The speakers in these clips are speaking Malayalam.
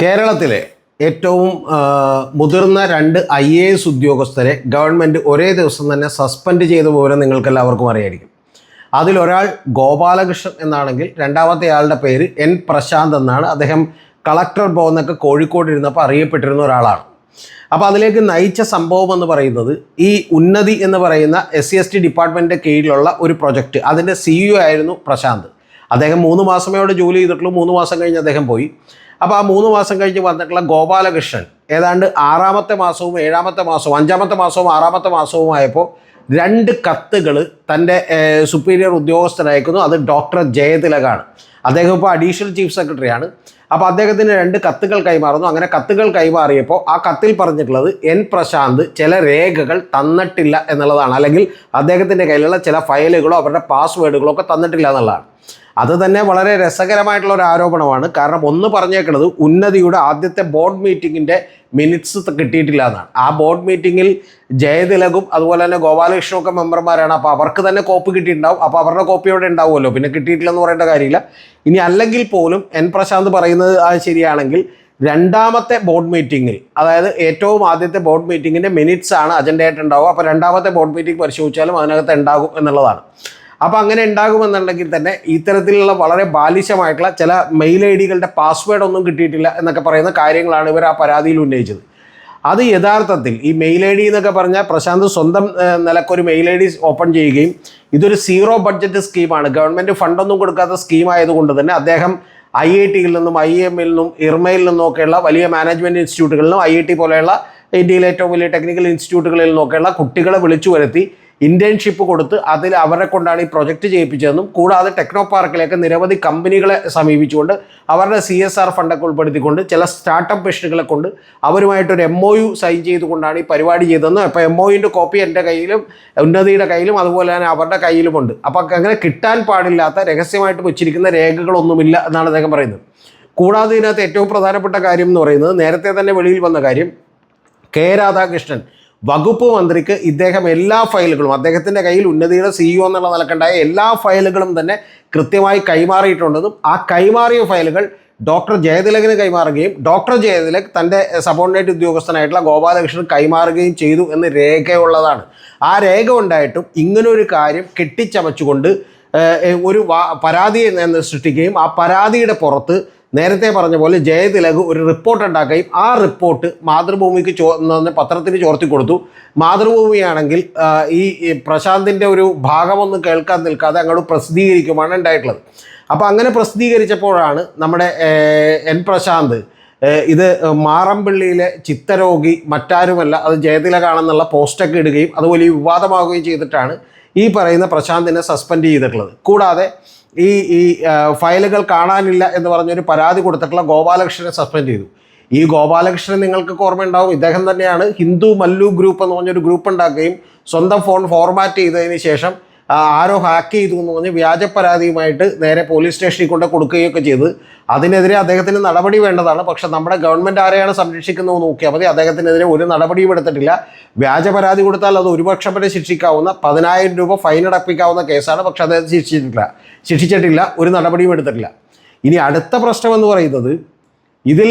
കേരളത്തിലെ ഏറ്റവും മുതിർന്ന രണ്ട് IAS ഉദ്യോഗസ്ഥരെ ഗവൺമെൻറ് ഒരേ ദിവസം തന്നെ സസ്പെൻഡ് ചെയ്ത വിവരം നിങ്ങൾക്കെല്ലാവർക്കും അറിയായിരിക്കും. അതിലൊരാൾ ഗോപാലകൃഷ്ണൻ എന്നാണെങ്കിൽ രണ്ടാമത്തെ ആളുടെ പേര് N പ്രശാന്ത് എന്നാണ്. അദ്ദേഹം കളക്ടർ ഭവനൊക്കെ കോഴിക്കോട് ഇരുന്നപ്പോൾ അറിയപ്പെട്ടിരുന്ന ഒരാളാണ്. അപ്പോൾ അതിലേക്ക് നയിച്ച സംഭവം എന്ന് പറയുന്നത് ഈ ഉന്നതി എന്ന് പറയുന്ന SC/ST ഡിപ്പാർട്ട്മെൻറ്റിൻ്റെ കീഴിലുള്ള ഒരു പ്രൊജക്റ്റ്, അതിൻ്റെ CEO ആയിരുന്നു പ്രശാന്ത്. അദ്ദേഹം 3 മാസമേ അവിടെ ജോലി ചെയ്തിട്ടുള്ളൂ. 3 മാസം കഴിഞ്ഞ് അദ്ദേഹം പോയി. അപ്പോൾ ആ 3 മാസം കഴിഞ്ഞ് വന്നിട്ടുള്ള ഗോപാലകൃഷ്ണൻ ഏതാണ്ട് 6-ാമത്തെ മാസവും 7-ാമത്തെ മാസവും 5-ാമത്തെ മാസവും 6-ാമത്തെ മാസവും ആയപ്പോൾ 2 കത്തുകൾ തൻ്റെ സുപ്പീരിയർ ഉദ്യോഗസ്ഥനയക്കുന്നു. അത് ഡോക്ടർ ജയതിലകാണ്. അദ്ദേഹം ഇപ്പോൾ അഡീഷണൽ ചീഫ് സെക്രട്ടറിയാണ്. അപ്പോൾ അദ്ദേഹത്തിന് 2 കത്തുകൾ കൈമാറുന്നു. അങ്ങനെ കത്തുകൾ കൈമാറിയപ്പോൾ ആ കത്തിൽ പറഞ്ഞിട്ടുള്ളത് N പ്രശാന്ത് ചില രേഖകൾ തന്നിട്ടില്ല എന്നുള്ളതാണ്, അല്ലെങ്കിൽ അദ്ദേഹത്തിൻ്റെ കയ്യിലുള്ള ചില ഫയലുകളോ അവരുടെ പാസ്വേഡുകളോ ഒക്കെ തന്നിട്ടില്ല എന്നുള്ളതാണ്. അത് തന്നെ വളരെ രസകരമായിട്ടുള്ള ഒരു ആരോപണമാണ്. കാരണം ഒന്ന് പറഞ്ഞേക്കുന്നത് ഉന്നതിയുടെ ആദ്യത്തെ ബോർഡ് മീറ്റിങ്ങിൻ്റെ മിനിറ്റ്സ് കിട്ടിയിട്ടില്ല എന്നാണ്. ആ ബോർഡ് മീറ്റിങ്ങിൽ ജയതിലകും അതുപോലെ തന്നെ ഗോപാലകൃഷ്ണനും ഒക്കെ മെമ്പർമാരാണ്. അപ്പോൾ അവർക്ക് തന്നെ കോപ്പി കിട്ടിയിട്ടുണ്ടാവും. അപ്പോൾ അവരുടെ കോപ്പിയോടെ ഉണ്ടാവുമല്ലോ, പിന്നെ കിട്ടിയിട്ടില്ലെന്ന് പറയേണ്ട കാര്യമില്ല. ഇനി അല്ലെങ്കിൽ പോലും N പ്രശാന്ത് പറയുന്നത് അത് ശരിയാണെങ്കിൽ 2-ാമത്തെ ബോർഡ് മീറ്റിങ്ങിൽ, അതായത് ഏറ്റവും ആദ്യത്തെ ബോർഡ് മീറ്റിങ്ങിൻ്റെ മിനിറ്റ്സ് ആണ് അജണ്ടയായിട്ടുണ്ടാവുക. അപ്പോൾ 2-ാമത്തെ ബോർഡ് മീറ്റിംഗ് പരിശോധിച്ചാലും അതിനകത്ത് ഉണ്ടാകും എന്നുള്ളതാണ്. അപ്പോൾ അങ്ങനെ ഉണ്ടാകുമെന്നുണ്ടെങ്കിൽ തന്നെ ഇത്തരത്തിലുള്ള വളരെ ബാലിശമായിട്ടുള്ള ചില മെയിൽ ID-കളുടെ പാസ്വേഡ് ഒന്നും കിട്ടിയിട്ടില്ല എന്നൊക്കെ പറയുന്ന കാര്യങ്ങളാണ് ഇവർ ആ പരാതിയിൽ ഉന്നയിച്ചത്. അത് യഥാർത്ഥത്തിൽ ഈ മെയിൽ ID എന്നൊക്കെ പറഞ്ഞാൽ പ്രശാന്ത് സ്വന്തം നിലക്കൊരു മെയിൽ ID ഓപ്പൺ ചെയ്യുകയും ഇതൊരു 0 ബഡ്ജറ്റ് സ്കീമാണ്, ഗവൺമെൻറ് ഫണ്ടൊന്നും കൊടുക്കാത്ത സ്കീമായതുകൊണ്ട് തന്നെ അദ്ദേഹം IIT-യിൽ നിന്നും IIM-ൽ നിന്നും IRMA-യിൽ നിന്നൊക്കെയുള്ള വലിയ മാനേജ്മെൻറ്റ് ഇൻസ്റ്റിറ്റ്യൂട്ടുകളിൽ നിന്നും IIT പോലെയുള്ള ഇന്ത്യയിലെ ഏറ്റവും വലിയ ടെക്നിക്കൽ ഇൻസ്റ്റിറ്റ്യൂട്ടുകളിൽ നിന്നൊക്കെയുള്ള കുട്ടികളെ വിളിച്ചു വരുത്തി ഇൻറ്റേൺഷിപ്പ് കൊടുത്ത് അതിൽ അവരെ കൊണ്ടാണ് ഈ പ്രൊജക്റ്റ് ചെയ്യിപ്പിച്ചതെന്നും, കൂടാതെ ടെക്നോ പാർക്കിലേക്ക് നിരവധി കമ്പനികളെ സമീപിച്ചുകൊണ്ട് അവരുടെ CSR ഫണ്ടൊക്കെ ഉൾപ്പെടുത്തിക്കൊണ്ട് ചില സ്റ്റാർട്ടപ്പ് മിഷനുകളെ കൊണ്ട് അവരുമായിട്ടൊരു MOU സൈൻ ചെയ്തുകൊണ്ടാണ് ഈ പരിപാടി ചെയ്തതെന്നും, അപ്പോൾ MOUൻ്റെ കോപ്പി എൻ്റെ കയ്യിലും ഉന്നതിയുടെ കയ്യിലും അതുപോലെ തന്നെ അവരുടെ കയ്യിലുമുണ്ട്. അപ്പോൾ അങ്ങനെ കിട്ടാൻ പാടില്ലാത്ത രഹസ്യമായിട്ട് വെച്ചിരിക്കുന്ന രേഖകളൊന്നുമില്ല എന്നാണ് അദ്ദേഹം പറയുന്നത്. കൂടാതെ ഇതിനകത്ത് ഏറ്റവും പ്രധാനപ്പെട്ട കാര്യം എന്ന് പറയുന്നത് നേരത്തെ തന്നെ വെളിയിൽ വന്ന കാര്യം, K രാധാകൃഷ്ണൻ വകുപ്പ് മന്ത്രിക്ക് ഇദ്ദേഹം എല്ലാ ഫയലുകളും അദ്ദേഹത്തിൻ്റെ കയ്യിൽ ഉന്നതിയുടെ CEO എന്നുള്ള നിലക്കുണ്ടായ എല്ലാ ഫയലുകളും തന്നെ കൃത്യമായി കൈമാറിയിട്ടുണ്ടെന്നും ആ കൈമാറിയ ഫയലുകൾ ഡോക്ടർ ജയതിലകിന് കൈമാറുകയും ഡോക്ടർ ജയതിലക് തൻ്റെ സബോർഡിനേറ്റ് ഉദ്യോഗസ്ഥനായിട്ടുള്ള ഗോപാലകൃഷ്ണൻ കൈമാറുകയും ചെയ്തു എന്ന് രേഖയുള്ളതാണ്. ആ രേഖ ഉണ്ടായിട്ടും ഇങ്ങനൊരു കാര്യം കെട്ടിച്ചമച്ചുകൊണ്ട് ഒരു പരാതി സൃഷ്ടിക്കുകയും ആ പരാതിയുടെ പുറത്ത് നേരത്തെ പറഞ്ഞ പോലെ ജയതിലക് ഒരു റിപ്പോർട്ട് ഉണ്ടാക്കുകയും ആ റിപ്പോർട്ട് മാതൃഭൂമിക്ക് പത്രത്തിന് ചോർത്തി കൊടുത്തു. മാതൃഭൂമിയാണെങ്കിൽ ഈ പ്രശാന്തിൻ്റെ ഒരു ഭാഗമൊന്നും കേൾക്കാൻ നിൽക്കാതെ അങ്ങോട്ട് പ്രസിദ്ധീകരിക്കുമാണ് ഉണ്ടായിട്ടുള്ളത്. അപ്പോൾ അങ്ങനെ പ്രസിദ്ധീകരിച്ചപ്പോഴാണ് നമ്മുടെ N പ്രശാന്ത് ഇത് മാറമ്പള്ളിയിലെ ചിത്തരോഗി മറ്റാരുമല്ല അത് ജയതിലകാണെന്നുള്ള പോസ്റ്റൊക്കെ ഇടുകയും അത് വലിയ വിവാദമാവുകയും ചെയ്തിട്ടാണ് ഈ പറയുന്ന പ്രശാന്തിനെ സസ്പെൻഡ് ചെയ്തിട്ടുള്ളത്. കൂടാതെ ഈ ഫയലുകൾ കാണാനില്ല എന്ന് പറഞ്ഞൊരു പരാതി കൊടുത്തിട്ടുള്ള ഗോപാലകൃഷ്ണനെ സസ്പെൻഡ് ചെയ്തു. ഈ ഗോപാലകൃഷ്ണൻ നിങ്ങൾക്കൊക്കെ ഓർമ്മയുണ്ടാവും, ഇദ്ദേഹം തന്നെയാണ് ഹിന്ദു മല്ലു ഗ്രൂപ്പ് എന്ന് പറഞ്ഞൊരു ഗ്രൂപ്പ് ഉണ്ടാക്കുകയും സ്വന്തം ഫോൺ ഫോർമാറ്റ് ചെയ്തതിന് ശേഷം ആരോ ഹാക്ക് ചെയ്തു എന്ന് പറഞ്ഞ് വ്യാജ പരാതിയുമായിട്ട് നേരെ പോലീസ് സ്റ്റേഷനിൽ കൊണ്ട് കൊടുക്കുകയൊക്കെ ചെയ്ത്. അതിനെതിരെ അദ്ദേഹത്തിന് നടപടി വേണ്ടതാണ്. പക്ഷെ നമ്മുടെ ഗവൺമെൻറ് ആരെയാണ് സംരക്ഷിക്കുന്നത് നോക്കിയാൽ മതി. അദ്ദേഹത്തിനെതിരെ ഒരു നടപടിയും എടുത്തിട്ടില്ല. വ്യാജ പരാതി കൊടുത്താൽ അത് 1 വർഷം വരെ ശിക്ഷിക്കാവുന്ന 10,000 രൂപ ഫൈൻ അടപ്പിക്കാവുന്ന കേസാണ്. പക്ഷെ അദ്ദേഹം ശിക്ഷിച്ചിട്ടില്ല, ഒരു നടപടിയും എടുത്തിട്ടില്ല. ഇനി അടുത്ത പ്രശ്നമെന്ന് പറയുന്നത് ഇതിൽ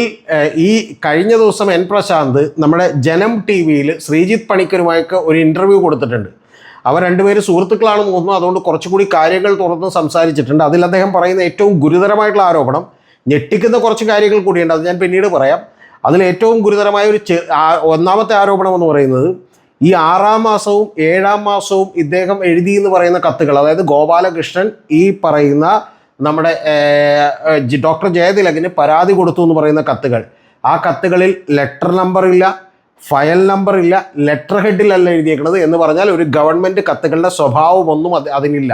ഈ കഴിഞ്ഞ ദിവസം N പ്രശാന്ത് നമ്മുടെ ജനം TV-യിൽ ശ്രീജിത്ത് പണിക്കരുമായൊക്കെ ഒരു ഇൻ്റർവ്യൂ കൊടുത്തിട്ടുണ്ട്. അവർ 2 പേര് സുഹൃത്തുക്കളാണെന്ന് തോന്നുന്നു. അതുകൊണ്ട് കുറച്ചുകൂടി കാര്യങ്ങൾ തുറന്ന് സംസാരിച്ചിട്ടുണ്ട്. അതിൽ അദ്ദേഹം പറയുന്ന ഏറ്റവും ഗുരുതരമായിട്ടുള്ള ആരോപണം, ഞെട്ടിക്കുന്ന കുറച്ച് കാര്യങ്ങൾ കൂടിയുണ്ട്, അത് ഞാൻ പിന്നീട് പറയാം. അതിൽ ഏറ്റവും ഗുരുതരമായ ഒരു 1-ാമത്തെ ആരോപണം എന്ന് പറയുന്നത് ഈ 6-ാം മാസവും 7-ാം മാസവും ഇദ്ദേഹം എഴുതി എന്ന് പറയുന്ന കത്തുകൾ, അതായത് ഗോപാലകൃഷ്ണൻ ഈ പറയുന്ന നമ്മുടെ ഡോക്ടർ ജയതിലകിന് പരാതി കൊടുത്തു എന്ന് പറയുന്ന കത്തുകൾ, ആ കത്തുകളിൽ ലെറ്റർ നമ്പർ ഇല്ല, ഫയൽ നമ്പർ ഇല്ല, ലെറ്റർ ഹെഡിലല്ല എഴുതിയേക്കുന്നത്. എന്ന് പറഞ്ഞാൽ ഒരു ഗവൺമെൻറ് കത്തുകളുടെ സ്വഭാവമൊന്നും അതിനില്ല.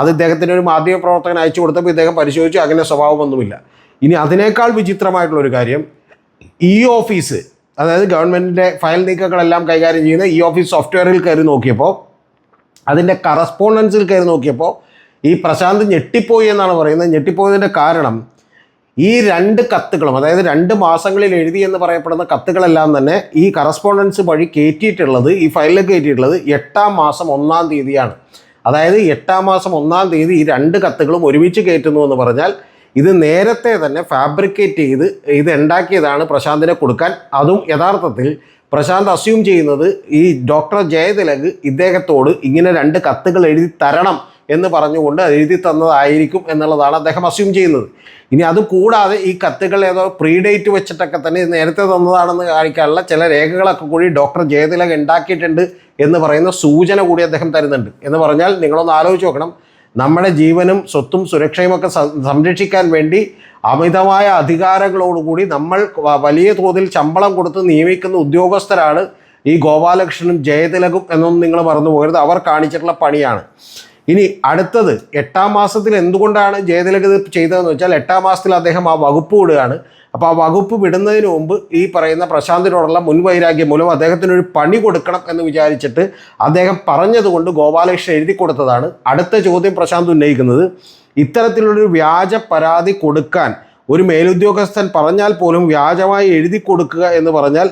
അത് ഇദ്ദേഹത്തിന് ഒരു മാധ്യമ പ്രവർത്തകൻ അയച്ചു കൊടുത്തപ്പോൾ ഇദ്ദേഹം പരിശോധിച്ചു, അങ്ങനെ സ്വഭാവമൊന്നുമില്ല. ഇനി അതിനേക്കാൾ വിചിത്രമായിട്ടുള്ളൊരു കാര്യം, ഈ ഓഫീസ്, അതായത് ഗവൺമെൻറ്റിൻ്റെ ഫയൽ നീക്കങ്ങളെല്ലാം കൈകാര്യം ചെയ്യുന്ന ഈ ഓഫീസ് സോഫ്റ്റ്വെയറിൽ കയറി നോക്കിയപ്പോൾ, അതിൻ്റെ കറസ്പോണ്ടൻസിൽ കയറി നോക്കിയപ്പോൾ ഈ പ്രശാന്ത് ഞെട്ടിപ്പോയി എന്നാണ് പറയുന്നത്. ഞെട്ടിപ്പോയതിൻ്റെ കാരണം ഈ 2 കത്തുകളും, അതായത് 2 മാസങ്ങളിൽ എഴുതി എന്ന് പറയപ്പെടുന്ന കത്തുകളെല്ലാം തന്നെ ഈ കറസ്പോണ്ടൻസ് വഴി കയറ്റിയിട്ടുള്ളത്, ഈ ഫയലിൽ കയറ്റിയിട്ടുള്ളത് 8-ാം മാസം 1-ാം തീയതിയാണ്. അതായത് 8-ാം മാസം 1-ാം തീയതി ഈ 2 കത്തുകളും ഒരുമിച്ച് കയറ്റുന്നു എന്ന് പറഞ്ഞാൽ ഇത് നേരത്തെ തന്നെ ഫാബ്രിക്കേറ്റ് ചെയ്ത് ഇത് ഉണ്ടാക്കിയതാണ് പ്രശാന്തിനെ കൊടുക്കാൻ. അതും യഥാർത്ഥത്തിൽ പ്രശാന്ത് അസ്യൂം ചെയ്യുന്നത് ഈ ഡോക്ടർ ജയതിലക് ഇദ്ദേഹത്തോട് ഇങ്ങനെ 2 കത്തുകൾ എഴുതി തരണം എന്ന് പറഞ്ഞുകൊണ്ട് എഴുതി തന്നതായിരിക്കും എന്നുള്ളതാണ് അദ്ദേഹം അസ്യൂം ചെയ്യുന്നത്. ഇനി അത് കൂടാതെ ഈ കത്തുകൾ ഏതോ പ്രീഡേറ്റ് വെച്ചിട്ടൊക്കെ തന്നെ നേരത്തെ തന്നതാണെന്ന് കാണിക്കാനുള്ള ചില രേഖകളൊക്കെ കൂടി ഡോക്ടർ ജയതിലക് ഉണ്ടാക്കിയിട്ടുണ്ട് എന്ന് പറയുന്ന സൂചന കൂടി അദ്ദേഹം തരുന്നുണ്ട്. എന്ന് പറഞ്ഞാൽ നിങ്ങളൊന്ന് ആലോചിച്ച് നോക്കണം, നമ്മുടെ ജീവനും സ്വത്തും സുരക്ഷയും ഒക്കെ സംരക്ഷിക്കാൻ വേണ്ടി അമിതമായ അധികാരങ്ങളോടുകൂടി നമ്മൾ വലിയ തോതിൽ ശമ്പളം കൊടുത്ത് നിയമിക്കുന്ന ഉദ്യോഗസ്ഥരാണ് ഈ ഗോപാലകൃഷ്ണനും ജയതിലകും എന്നൊന്നും നിങ്ങൾ മറന്നു പോകരുത്. അവർ കാണിച്ചിട്ടുള്ള പണിയാണ്. ഇനി അടുത്തത് 8ാം മാസത്തിൽ എന്തുകൊണ്ടാണ് ജയതിലക് ഇത് ചെയ്തതെന്ന് വെച്ചാൽ 8ാം മാസത്തിൽ അദ്ദേഹം ആ വകുപ്പ് വിടുകയാണ്. അപ്പോൾ ആ വകുപ്പ് വിടുന്നതിന് മുമ്പ് ഈ പറയുന്ന പ്രശാന്തിനോടുള്ള മുൻവൈരാഗ്യം മൂലം അദ്ദേഹത്തിനൊരു പണി കൊടുക്കണം എന്ന് വിചാരിച്ചിട്ട് അദ്ദേഹം പറഞ്ഞതുകൊണ്ട് ഗോപാലകൃഷ്ണൻ എഴുതി കൊടുത്തതാണ്. അടുത്ത ചോദ്യം പ്രശാന്ത് ഉന്നയിക്കുന്നത്, ഇത്തരത്തിലുള്ളൊരു വ്യാജ പരാതി കൊടുക്കാൻ ഒരു മേലുദ്യോഗസ്ഥൻ പറഞ്ഞാൽ പോലും വ്യാജമായി എഴുതി കൊടുക്കുക എന്ന് പറഞ്ഞാൽ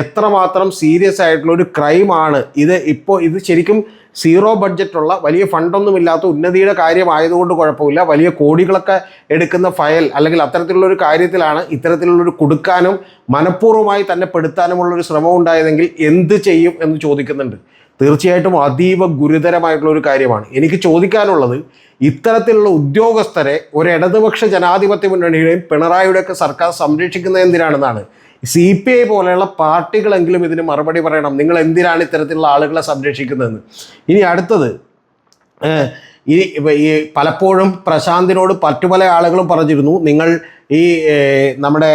എത്രമാത്രം സീരിയസ് ആയിട്ടുള്ളൊരു ക്രൈമാണ് ഇത്. ഇപ്പോൾ ഇത് ശരിക്കും സീറോ ബഡ്ജറ്റുള്ള വലിയ ഫണ്ടൊന്നുമില്ലാത്ത ഉന്നതിയുടെ കാര്യമായതുകൊണ്ട് കുഴപ്പമില്ല. വലിയ കോടികളൊക്കെ എടുക്കുന്ന ഫയൽ അല്ലെങ്കിൽ അത്തരത്തിലുള്ളൊരു കാര്യത്തിലാണ് ഇത്തരത്തിലുള്ളൊരു കൊടുക്കാനും മനഃപൂർവ്വമായി തന്നെ പെടുത്താനുമുള്ളൊരു ശ്രമം ഉണ്ടായതെങ്കിൽ എന്ത് ചെയ്യും എന്ന് ചോദിക്കുന്നുണ്ട്. തീർച്ചയായിട്ടും അതീവ ഗുരുതരമായിട്ടുള്ളൊരു കാര്യമാണ്. എനിക്ക് ചോദിക്കാനുള്ളത്, ഇത്തരത്തിലുള്ള ഉദ്യോഗസ്ഥരെ ഒരു ഇടതുപക്ഷ ജനാധിപത്യ മുന്നണിയുടെയും പിണറായിയുടെയൊക്കെ സർക്കാർ സംരക്ഷിക്കുന്നത് എന്തിനാണെന്നാണ്. CPI പോലെയുള്ള പാർട്ടികളെങ്കിലും ഇതിന് മറുപടി പറയണം. നിങ്ങൾ എന്തിനാണ് ഇത്തരത്തിലുള്ള ആളുകളെ സംരക്ഷിക്കുന്നതെന്ന്. ഇനി അടുത്തത്, ഈ പലപ്പോഴും പ്രശാന്തിനോട് മറ്റു പല ആളുകളും പറഞ്ഞിരുന്നു, നിങ്ങൾ ഈ നമ്മുടെ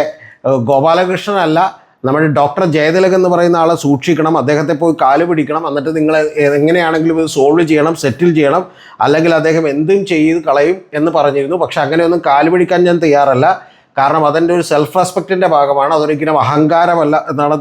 ഗോപാലകൃഷ്ണനല്ല നമ്മുടെ ഡോക്ടർ ജയതിലക് എന്ന് പറയുന്ന ആളെ സൂക്ഷിക്കണം, അദ്ദേഹത്തെ പോയി കാല് പിടിക്കണം, എന്നിട്ട് നിങ്ങൾ എങ്ങനെയാണെങ്കിലും ഇത് സോൾവ് ചെയ്യണം, സെറ്റിൽ ചെയ്യണം, അല്ലെങ്കിൽ അദ്ദേഹം എന്തും ചെയ്ത് കളയും എന്ന് പറഞ്ഞിരുന്നു. പക്ഷെ അങ്ങനെയൊന്നും കാല് പിടിക്കാൻ ഞാൻ തയ്യാറല്ല. കാരണം അതെൻ്റെ ഒരു സെൽഫ് റെസ്പെക്റ്റിൻ്റെ ഭാഗമാണ്, അതൊരിക്കലും അഹങ്കാരമല്ല എന്നാണ്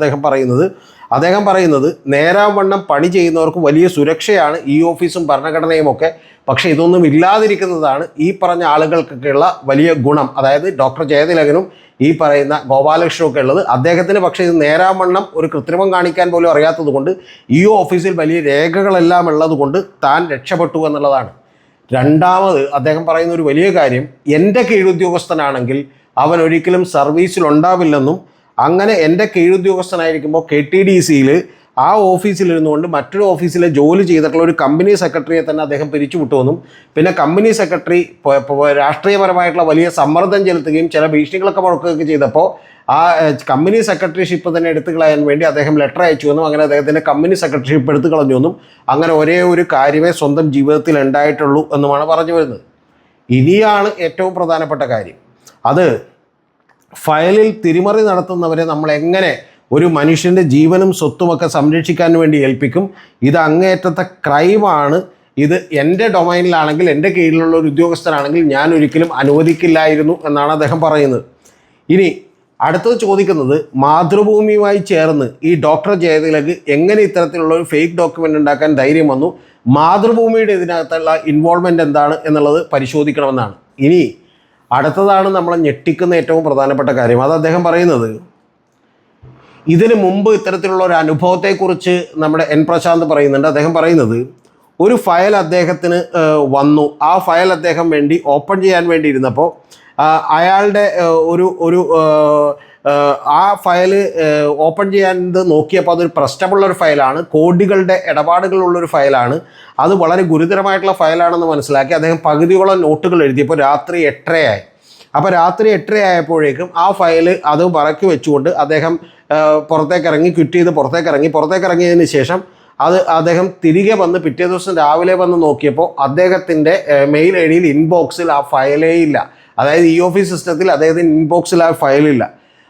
അദ്ദേഹം പറയുന്നത് നേരാവണ്ണം പണി ചെയ്യുന്നവർക്ക് വലിയ സുരക്ഷയാണ് ഈ ഓഫീസും ഭരണഘടനയും ഒക്കെ. പക്ഷേ ഇതൊന്നും ഇല്ലാതിരിക്കുന്നതാണ് ഈ പറഞ്ഞ ആളുകൾക്കൊക്കെയുള്ള വലിയ ഗുണം. അതായത് ഡോക്ടർ ജയതിലകനും ഈ പറയുന്ന ഗോപാലകൃഷ്ണനൊക്കെ ഉള്ളത്. അദ്ദേഹത്തിന് പക്ഷേ ഇത് നേരാവണ്ണം ഒരു കൃത്രിമം കാണിക്കാൻ പോലും അറിയാത്തത് കൊണ്ട് ഈ ഓഫീസിൽ വലിയ രേഖകളെല്ലാം ഉള്ളത് കൊണ്ട് താൻ രക്ഷപ്പെട്ടു എന്നുള്ളതാണ്. രണ്ടാമത് അദ്ദേഹം പറയുന്ന ഒരു വലിയ കാര്യം, എൻ്റെ കീഴുദ്യോഗസ്ഥനാണെങ്കിൽ അവൻ ഒരിക്കലും സർവീസിലുണ്ടാവില്ലെന്നും അങ്ങനെ എൻ്റെ കീഴുദ്യോഗസ്ഥനായിരിക്കുമ്പോൾ KTDCയിൽ ആ ഓഫീസിലിരുന്നുകൊണ്ട് മറ്റൊരു ഓഫീസിലെ ജോലി ചെയ്തിട്ടുള്ള ഒരു കമ്പനി സെക്രട്ടറിയെ തന്നെ അദ്ദേഹം പിരിച്ചുവിട്ടുവെന്നും പിന്നെ കമ്പനി സെക്രട്ടറി രാഷ്ട്രീയപരമായിട്ടുള്ള വലിയ സമ്മർദ്ദം ചെലുത്തുകയും ചില ഭീഷണികളൊക്കെ മുഴക്കുകയൊക്കെ ചെയ്തപ്പോൾ ആ കമ്പനി സെക്രട്ടറിഷിപ്പ് തന്നെ എടുത്തു കളയാൻ വേണ്ടി അദ്ദേഹം ലെറ്റർ അയച്ചുവെന്നും അങ്ങനെ അദ്ദേഹത്തിൻ്റെ കമ്പനി സെക്രട്ടറിഷിപ്പ് എടുത്തു കളഞ്ഞുവെന്നും അങ്ങനെ ഒരേ ഒരു കാര്യമേ സ്വന്തം ജീവിതത്തിൽ ഉണ്ടായിട്ടുള്ളൂ എന്നുമാണ് പറഞ്ഞു വരുന്നത്. ഇനിയാണ് ഏറ്റവും പ്രധാനപ്പെട്ട കാര്യം, അത് ഫയലിൽ തിരിമറി നടത്തുന്നവരെ നമ്മൾ എങ്ങനെ ഒരു മനുഷ്യൻ്റെ ജീവനും സ്വത്തുമൊക്കെ സംരക്ഷിക്കാൻ വേണ്ടി ഏൽപ്പിക്കും. ഇത് അങ്ങേയറ്റത്തെ ക്രൈമാണ്. ഇത് എൻ്റെ ഡൊമൈനിലാണെങ്കിൽ, എൻ്റെ കീഴിലുള്ള ഒരു ഉദ്യോഗസ്ഥനാണെങ്കിൽ ഞാൻ ഒരിക്കലും അനുവദിക്കില്ലായിരുന്നു എന്നാണ് അദ്ദേഹം പറയുന്നത്. ഇനി അടുത്തത് ചോദിക്കുന്നത്, മാതൃഭൂമിയുമായി ചേർന്ന് ഈ ഡോക്ടർ ജയതിലക് എങ്ങനെ ഇത്തരത്തിലുള്ള ഒരു ഫേക്ക് ഡോക്യുമെൻ്റ് ഉണ്ടാക്കാൻ ധൈര്യം വന്നു, മാതൃഭൂമിയുടെ ഇതിനകത്തുള്ള ഇൻവോൾവ്മെൻ്റ് എന്താണ് എന്നുള്ളത് പരിശോധിക്കണമെന്നാണ്. ഇനി അടുത്തതാണ് നമ്മളെ ഞെട്ടിക്കുന്ന ഏറ്റവും പ്രധാനപ്പെട്ട കാര്യം. അത് അദ്ദേഹം പറയുന്നത്, ഇതിനു മുമ്പ് ഇത്തരത്തിലുള്ള ഒരു അനുഭവത്തെക്കുറിച്ച് നമ്മുടെ N പ്രശാന്ത് പറയുന്നുണ്ട്. അദ്ദേഹം പറയുന്നത്, ഒരു ഫയൽ അദ്ദേഹത്തിന് വന്നു, ആ ഫയൽ അദ്ദേഹം വേണ്ടി ഓപ്പൺ ചെയ്യാൻ വേണ്ടി ഇരുന്നപ്പോൾ അയാളുടെ ഒരു ആ ഫയൽ ഓപ്പൺ ചെയ്യാൻ നോക്കിയപ്പോൾ അതൊരു പ്രശ്നമുള്ളൊരു ഫയലാണ്, കോടികളുടെ ഇടപാടുകളുള്ളൊരു ഫയലാണ്, അത് വളരെ ഗുരുതരമായിട്ടുള്ള ഫയലാണെന്ന് മനസ്സിലാക്കി അദ്ദേഹം പകുതിയോളം നോട്ടുകൾ എഴുതിയപ്പോൾ രാത്രി 8:30 അപ്പോൾ രാത്രി 8:30 ആയപ്പോഴേക്കും ആ ഫയൽ അത് മറക്കി വെച്ചുകൊണ്ട് അദ്ദേഹം പുറത്തേക്കിറങ്ങി, ക്വിറ്റ് ചെയ്ത് പുറത്തേക്കിറങ്ങിയതിന് ശേഷം അദ്ദേഹം തിരികെ വന്ന് പിറ്റേ ദിവസം രാവിലെ വന്ന് നോക്കിയപ്പോൾ അദ്ദേഹത്തിൻ്റെ മെയിൽ ഐ ഡിയിൽ ഇൻബോക്സിൽ ആ ഫയലേ ഇല്ല. അതായത് ഈ ഓഫീസ് സിസ്റ്റത്തിൽ അദ്ദേഹത്തിന് ഇൻബോക്സിൽ ആ ഫയലില്ല.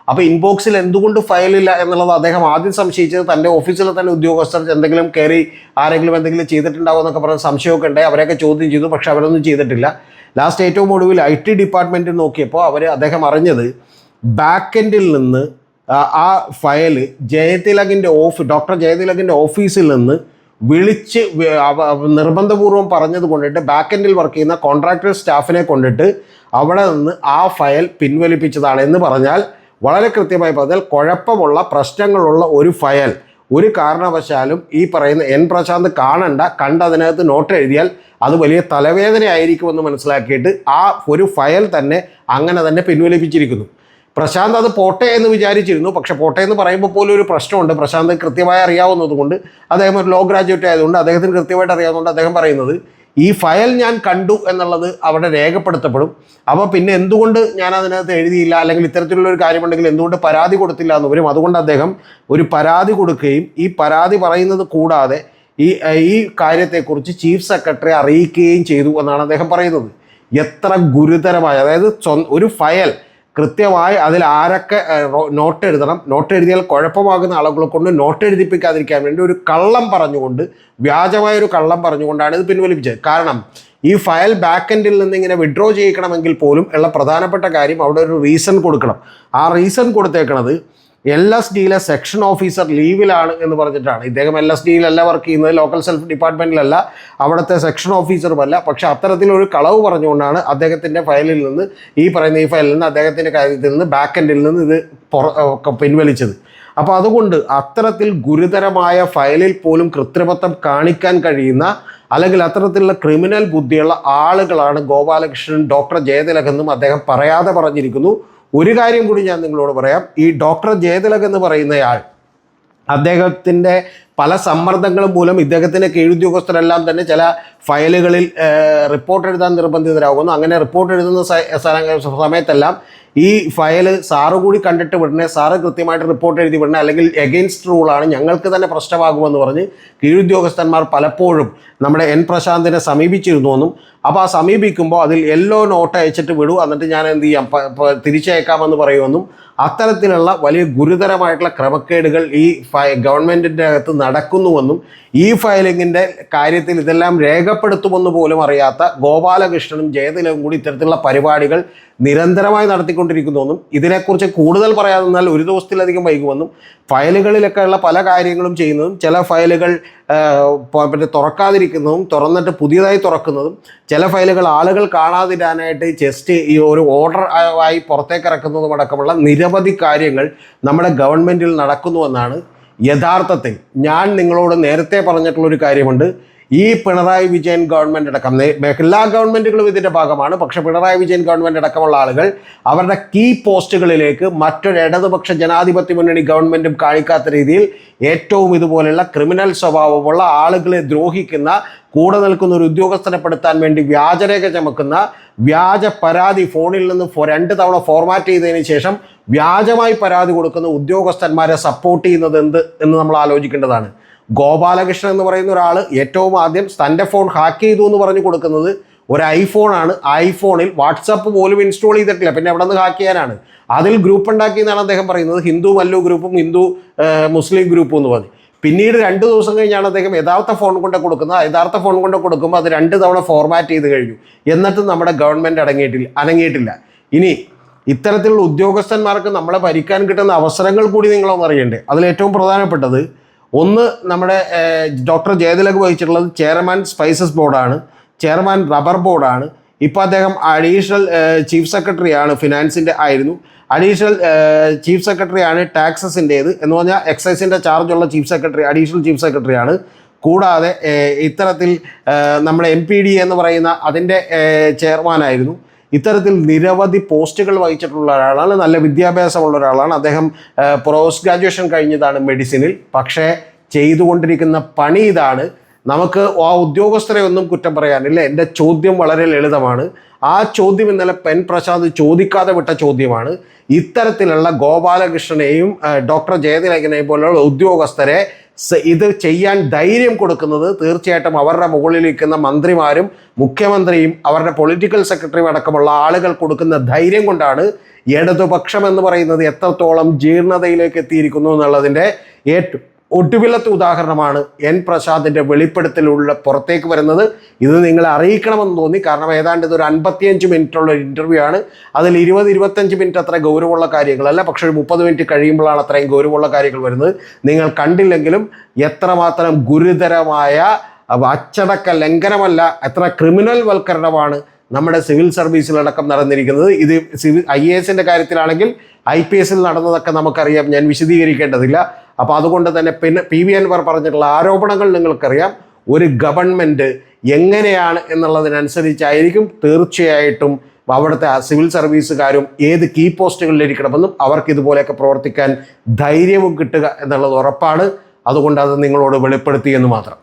അപ്പോൾ ഇൻബോക്സിൽ എന്തുകൊണ്ട് ഫയലില്ല എന്നുള്ളത് അദ്ദേഹം ആദ്യം സംശയിച്ചത് തൻ്റെ ഓഫീസിലെ തന്നെ ഉദ്യോഗസ്ഥർ എന്തെങ്കിലും കയറി ആരെങ്കിലും എന്തെങ്കിലും ചെയ്തിട്ടുണ്ടാവും എന്നൊക്കെ പറഞ്ഞ് സംശയമൊക്കെ ഉണ്ടായി. അവരെയൊക്കെ ചോദ്യം ചെയ്തു, പക്ഷെ അവരൊന്നും ചെയ്തിട്ടില്ല. ലാസ്റ്റ് ഏറ്റവും ഒടുവിൽ IT ഡിപ്പാർട്ട്മെൻറ്റിൽ നോക്കിയപ്പോൾ അദ്ദേഹം അറിഞ്ഞത് ബാക്ക് എൻഡിൽ നിന്ന് ആ ഫയൽ ഡോക്ടർ ജയതിലകിൻ്റെ ഓഫീസിൽ നിന്ന് വിളിച്ച് നിർബന്ധപൂർവ്വം പറഞ്ഞത് കൊണ്ടിട്ട് ബാക്ക് എൻഡിൽ വർക്ക് ചെയ്യുന്ന കോൺട്രാക്ടർ സ്റ്റാഫിനെ കൊണ്ടിട്ട് അവിടെ നിന്ന് ആ ഫയൽ പിൻവലിപ്പിച്ചതാണ്. എന്ന് പറഞ്ഞാൽ വളരെ കൃത്യമായി പറഞ്ഞാൽ കുഴപ്പമുള്ള പ്രശ്നങ്ങളുള്ള ഒരു ഫയൽ ഒരു കാരണവശാലും ഈ പറയുന്ന എൻ പ്രശാന്ത് കാണണ്ട, കണ്ടതിനകത്ത് നോട്ട് എഴുതിയാൽ അത് വലിയ തലവേദനയായിരിക്കുമെന്ന് മനസ്സിലാക്കിയിട്ട് ആ ഒരു ഫയൽ തന്നെ അങ്ങനെ തന്നെ പിൻവലിപ്പിച്ചിരിക്കുന്നു. പ്രശാന്ത് അത് പോട്ടെ എന്ന് വിചാരിച്ചിരുന്നു. പക്ഷെ പോട്ടെ എന്ന് പറയുമ്പോൾ പോലും ഒരു പ്രശ്നമുണ്ട്. പ്രശാന്ത് കൃത്യമായി അറിയാവുന്നതുകൊണ്ട്, അദ്ദേഹം ഒരു ലോ ഗ്രാജുവേറ്റ് ആയതുകൊണ്ട് അദ്ദേഹത്തിന് കൃത്യമായിട്ട് അറിയാവുന്നതുകൊണ്ട് അദ്ദേഹം പറയുന്നത് ഈ ഫയൽ ഞാൻ കണ്ടു എന്നുള്ളത് അവിടെ രേഖപ്പെടുത്തപ്പെടും. അപ്പോൾ പിന്നെ എന്തുകൊണ്ട് ഞാൻ അതിനകത്ത് എഴുതിയില്ല, അല്ലെങ്കിൽ ഇത്തരത്തിലുള്ള ഒരു കാര്യമുണ്ടെങ്കിൽ എന്തുകൊണ്ട് പരാതി കൊടുത്തില്ല എന്ന് വരും. അതുകൊണ്ട് അദ്ദേഹം ഒരു പരാതി കൊടുക്കുകയും ഈ പരാതി പറയുന്നത് കൂടാതെ ഈ കാര്യത്തെക്കുറിച്ച് ചീഫ് സെക്രട്ടറി അറിയിക്കുകയും ചെയ്തു എന്നാണ് അദ്ദേഹം പറയുന്നത്. എത്ര ഗുരുതരമായ, അതായത് ഒരു ഫയൽ കൃത്യമായി അതിൽ ആരൊക്കെ നോട്ട് എഴുതണം, നോട്ട് എഴുതിയാൽ കുഴപ്പമാകുന്ന ആളുകളെ കൊണ്ട് നോട്ട് എഴുതിപ്പിക്കാതിരിക്കാൻ വേണ്ടി ഒരു കള്ളം പറഞ്ഞുകൊണ്ട്, വ്യാജമായൊരു കള്ളം പറഞ്ഞുകൊണ്ടാണ് ഇത് പിൻവലിപ്പിച്ചത്. കാരണം ഈ ഫയൽ ബാക്ക് എൻഡിൽ നിന്ന് ഇങ്ങനെ വിഡ്രോ ചെയ്യിക്കണമെങ്കിൽ പോലും ഉള്ള പ്രധാനപ്പെട്ട കാര്യം അവിടെ ഒരു റീസൺ കൊടുക്കണം. ആ റീസൺ കൊടുത്തേക്കണത് LSDയിലെ സെക്ഷൻ ഓഫീസർ ലീവിലാണ് എന്ന് പറഞ്ഞിട്ടാണ്. ഇദ്ദേഹം LSDയിലല്ല വർക്ക് ചെയ്യുന്നത്, ലോക്കൽ സെൽഫ് ഡിപ്പാർട്ട്മെൻറ്റിലല്ല, അവിടുത്തെ സെക്ഷൻ ഓഫീസറുമല്ല. പക്ഷേ അത്തരത്തിലൊരു കളവ് പറഞ്ഞുകൊണ്ടാണ് അദ്ദേഹത്തിൻ്റെ ഫയലിൽ നിന്ന്, ഈ ഫയലിൽ നിന്ന്, അദ്ദേഹത്തിൻ്റെ കാര്യത്തിൽ നിന്ന്, ബാക്ക് എൻഡിൽ നിന്ന് ഇത് പിൻവലിച്ചത്. അപ്പോൾ അതുകൊണ്ട് അത്തരത്തിൽ ഗുരുതരമായ ഫയലിൽ പോലും കൃത്രിമത്വം കാണിക്കാൻ കഴിയുന്ന, അല്ലെങ്കിൽ അത്തരത്തിലുള്ള ക്രിമിനൽ ബുദ്ധിയുള്ള ആളുകളാണ് ഗോപാലകൃഷ്ണൻ, ഡോക്ടർ ജയതിലകെന്നും അദ്ദേഹം പറയാതെ പറഞ്ഞിരിക്കുന്നു. ഒരു കാര്യം കൂടി ഞാൻ നിങ്ങളോട് പറയാം. ഈ ഡോക്ടർ ജയതിലക് എന്ന് പറയുന്നയാൾ, അദ്ദേഹത്തിൻ്റെ പല സമ്മർദ്ദങ്ങളും മൂലം ഇദ്ദേഹത്തിൻ്റെ കീഴുദ്യോഗസ്ഥരെല്ലാം തന്നെ ചില ഫയലുകളിൽ റിപ്പോർട്ട് എഴുതാൻ നിർബന്ധിതരാകുന്നു. അങ്ങനെ റിപ്പോർട്ട് എഴുതുന്ന സമയത്തെല്ലാം ഈ ഫയൽ സാറ് കൂടി കണ്ടിട്ട് വിടണേ, സാറ് കൃത്യമായിട്ട് റിപ്പോർട്ട് എഴുതി വിടണേ, അല്ലെങ്കിൽ എഗെയിൻസ്റ്റ് റൂളാണ്, ഞങ്ങൾക്ക് തന്നെ പ്രശ്നമാകുമെന്ന് പറഞ്ഞ് കീഴുദ്യോഗസ്ഥന്മാർ പലപ്പോഴും നമ്മുടെ എൻ പ്രശാന്തിനെ സമീപിച്ചിരുന്നുവെന്നും, അപ്പോൾ ആ സമീപിക്കുമ്പോൾ അതിൽ യെല്ലോ നോട്ട് അയച്ചിട്ട് വിടൂ, എന്നിട്ട് ഞാൻ എന്ത് ചെയ്യാം, തിരിച്ചയക്കാമെന്ന് പറയുമെന്നും, അത്തരത്തിലുള്ള വലിയ ഗുരുതരമായിട്ടുള്ള ക്രമക്കേടുകൾ ഈ ഗവൺമെൻറ്റിൻ്റെ അകത്ത് നടക്കുന്നുവെന്നും, ഈ ഫയലിങ്ങിൻ്റെ കാര്യത്തിൽ ഇതെല്ലാം രേഖപ്പെടുത്തുമെന്ന് പോലും അറിയാത്ത ഗോപാലകൃഷ്ണനും ജയതിലകും കൂടി ഇത്തരത്തിലുള്ള പരിപാടികൾ നിരന്തരമായി നടത്തിക്കൊണ്ടിരിക്കുന്നുവെന്നും, ഇതിനെക്കുറിച്ച് കൂടുതൽ പറയാതെ നിന്നാൽ ഒരു ദിവസത്തിലധികം വൈകുമെന്നും, ഫയലുകളിലൊക്കെയുള്ള പല കാര്യങ്ങളും ചെയ്യുന്നതും, ചില ഫയലുകൾ തുറക്കാതിരിക്കുന്നതും, തുറന്നിട്ട് പുതിയതായി തുറക്കുന്നതും, ചില ഫയലുകൾ ആളുകൾ കാണാതിരാനായിട്ട് ജസ്റ്റ് ഈ ഒരു ഓർഡർ ആയി പുറത്തേക്ക് ഇറക്കുന്നതും അടക്കമുള്ള നിരവധി കാര്യങ്ങൾ നമ്മുടെ ഗവൺമെൻറ്റിൽ നടക്കുന്നുവെന്നാണ് യഥാർത്ഥത്തിൽ. ഞാൻ നിങ്ങളോട് നേരത്തെ പറഞ്ഞിട്ടുള്ളൊരു കാര്യമുണ്ട്. ഈ പിണറായി വിജയൻ ഗവൺമെൻറ് അടക്കം, എല്ലാ ഗവൺമെൻറ്റുകളും ഇതിൻ്റെ ഭാഗമാണ്, പക്ഷേ പിണറായി വിജയൻ ഗവൺമെൻറ് അടക്കമുള്ള ആളുകൾ അവരുടെ കീ പോസ്റ്റുകളിലേക്ക് മറ്റൊരു ഇടതുപക്ഷ ജനാധിപത്യ മുന്നണി ഗവൺമെൻറ്റും കാണിക്കാത്ത രീതിയിൽ ഏറ്റവും ഇതുപോലെയുള്ള ക്രിമിനൽ സ്വഭാവമുള്ള, ആളുകളെ ദ്രോഹിക്കുന്ന, കൂടെ നിൽക്കുന്ന ഒരു ഉദ്യോഗസ്ഥനെ പെടുത്താൻ വേണ്ടി വ്യാജരേഖ ചമക്കുന്ന, വ്യാജ പരാതി ഫോണിൽ നിന്ന് 2 തവണ ഫോർമാറ്റ് ചെയ്തതിന് ശേഷം വ്യാജമായി പരാതി കൊടുക്കുന്ന ഉദ്യോഗസ്ഥന്മാരെ സപ്പോർട്ട് ചെയ്യുന്നത് എന്ത് എന്ന് നമ്മൾ ആലോചിക്കേണ്ടതാണ്. ഗോപാലകൃഷ്ണൻ എന്ന് പറയുന്ന ഒരാൾ ഏറ്റവും ആദ്യം തൻ്റെ ഫോൺ ഹാക്ക് ചെയ്തു എന്ന് പറഞ്ഞു കൊടുക്കുന്നത് ഒരു ഐഫോണാണ്. ഐഫോണിൽ വാട്സപ്പ് പോലും ഇൻസ്റ്റാൾ ചെയ്തിട്ടില്ല, പിന്നെ എവിടെ നിന്ന് ഹാക്ക് ചെയ്യാനാണ്? അതിൽ ഗ്രൂപ്പ് ഉണ്ടാക്കിയെന്നാണ് അദ്ദേഹം പറയുന്നത്. ഹിന്ദു മല്ലു ഗ്രൂപ്പും ഹിന്ദു മുസ്ലിം ഗ്രൂപ്പും എന്ന് പറഞ്ഞ്. പിന്നീട് 2 ദിവസം കഴിഞ്ഞാണ് അദ്ദേഹം യഥാർത്ഥ ഫോൺ കൊണ്ട് കൊടുക്കുന്നത്. യഥാർത്ഥ ഫോൺ കൊണ്ട് കൊടുക്കുമ്പോൾ അത് 2 തവണ ഫോർമാറ്റ് ചെയ്ത് കഴിഞ്ഞു. എന്നിട്ടും നമ്മുടെ ഗവൺമെൻറ് അനങ്ങിയിട്ടില്ല. ഇനി ഇത്തരത്തിലുള്ള ഉദ്യോഗസ്ഥന്മാർക്ക് നമ്മളെ ഭരിക്കാൻ കിട്ടുന്ന അവസരങ്ങൾ കൂടി നിങ്ങളൊന്ന് അറിയണ്ടേ. അതിലേറ്റവും പ്രധാനപ്പെട്ടത് ഒന്ന്, നമ്മുടെ ഡോക്ടർ ജയതിലക് വഹിച്ചിട്ടുള്ളത് ചെയർമാൻ സ്പൈസസ് ബോർഡാണ്, ചെയർമാൻ റബ്ബർ ബോർഡാണ്. ഇപ്പോൾ അദ്ദേഹം അഡീഷണൽ ചീഫ് സെക്രട്ടറിയാണ്, ഫിനാൻസിൻ്റെ ആയിരുന്നു. അഡീഷണൽ ചീഫ് സെക്രട്ടറിയാണ് ടാക്സസിൻ്റേത് എന്ന് പറഞ്ഞാൽ എക്സൈസിൻ്റെ ചാർജുള്ള ചീഫ് സെക്രട്ടറി, അഡീഷണൽ ചീഫ് സെക്രട്ടറിയാണ്. കൂടാതെ ഇത്തരത്തിൽ നമ്മുടെ MPD എന്ന് പറയുന്ന അതിൻ്റെ ചെയർമാനായിരുന്നു. ഇത്തരത്തിൽ നിരവധി പോസ്റ്റുകൾ വഹിച്ചിട്ടുള്ള ഒരാളാണ്, നല്ല വിദ്യാഭ്യാസമുള്ള ഒരാളാണ്. അദ്ദേഹം പോസ്റ്റ് ഗ്രാജുവേഷൻ കഴിഞ്ഞതാണ് മെഡിസിനിൽ. പക്ഷേ ചെയ്തുകൊണ്ടിരിക്കുന്ന പണി ഇതാണ്. നമുക്ക് ആ ഉദ്യോഗസ്ഥരെ ഒന്നും കുറ്റം പറയാനില്ല. എൻ്റെ ചോദ്യം വളരെ ലളിതമാണ്. ആ ചോദ്യം ഇന്നലെ എൻ പ്രശാന്ത് ചോദിക്കാതെ വിട്ട ചോദ്യമാണ്. ഇത്തരത്തിലുള്ള ഗോപാലകൃഷ്ണനെയും ഡോക്ടർ ജയതിലകനെയും പോലുള്ള ഉദ്യോഗസ്ഥരെ ഇത് ചെയ്യാൻ ധൈര്യം കൊടുക്കുന്നത് തീർച്ചയായിട്ടും അവരുടെ മുകളിലിരിക്കുന്ന മന്ത്രിമാരും മുഖ്യമന്ത്രിയും അവരുടെ പൊളിറ്റിക്കൽ സെക്രട്ടറിയും അടക്കമുള്ള ആളുകൾ കൊടുക്കുന്ന ധൈര്യം കൊണ്ടാണ്. ഇടതുപക്ഷം എന്ന് പറയുന്നത് എത്രത്തോളം ജീർണതയിലേക്ക് എത്തിയിരിക്കുന്നു എന്നുള്ളതിൻ്റെ ഒടുവിലത്തെ ഉദാഹരണമാണ് എൻ പ്രശാന്തിൻ്റെ വെളിപ്പെടുത്തലുള്ള പുറത്തേക്ക് വരുന്നത്. ഇത് നിങ്ങളെ അറിയിക്കണമെന്ന് തോന്നി. കാരണം ഏതാണ്ട് ഇതൊരു 55 മിനിറ്റുള്ള ഒരു ഇൻ്റർവ്യൂ ആണ്. അതിൽ 20-25 മിനിറ്റ് അത്ര ഗൗരവമുള്ള കാര്യങ്ങളല്ല, പക്ഷേ ഒരു 30 മിനിറ്റ് കഴിയുമ്പോഴാണ് അത്രയും ഗൗരവമുള്ള കാര്യങ്ങൾ വരുന്നത്. നിങ്ങൾ കണ്ടില്ലെങ്കിലും എത്രമാത്രം ഗുരുതരമായ അച്ചടക്ക ലംഘനമല്ല, എത്ര ക്രിമിനൽ വൽക്കരണമാണ് നമ്മുടെ സിവിൽ സർവീസിലടക്കം നടന്നിരിക്കുന്നത്. ഇത് IAS കാര്യത്തിലാണെങ്കിൽ IPS നടന്നതൊക്കെ നമുക്കറിയാം, ഞാൻ വിശദീകരിക്കേണ്ടതില്ല. അപ്പോൾ അതുകൊണ്ട് തന്നെ പിന്നെ PV അൻവർ പറഞ്ഞിട്ടുള്ള ആരോപണങ്ങൾ നിങ്ങൾക്കറിയാം. ഒരു ഗവൺമെൻറ് എങ്ങനെയാണ് എന്നുള്ളതിനനുസരിച്ചായിരിക്കും തീർച്ചയായിട്ടും അവിടുത്തെ സിവിൽ സർവീസുകാരും ഏത് കീ പോസ്റ്റുകളിലിരിക്കണമെന്നും അവർക്ക് ഇതുപോലെയൊക്കെ പ്രവർത്തിക്കാൻ ധൈര്യവും കിട്ടുക എന്നുള്ളത് ഉറപ്പാണ്. അതുകൊണ്ട് അത് നിങ്ങളോട് വെളിപ്പെടുത്തി എന്ന് മാത്രം.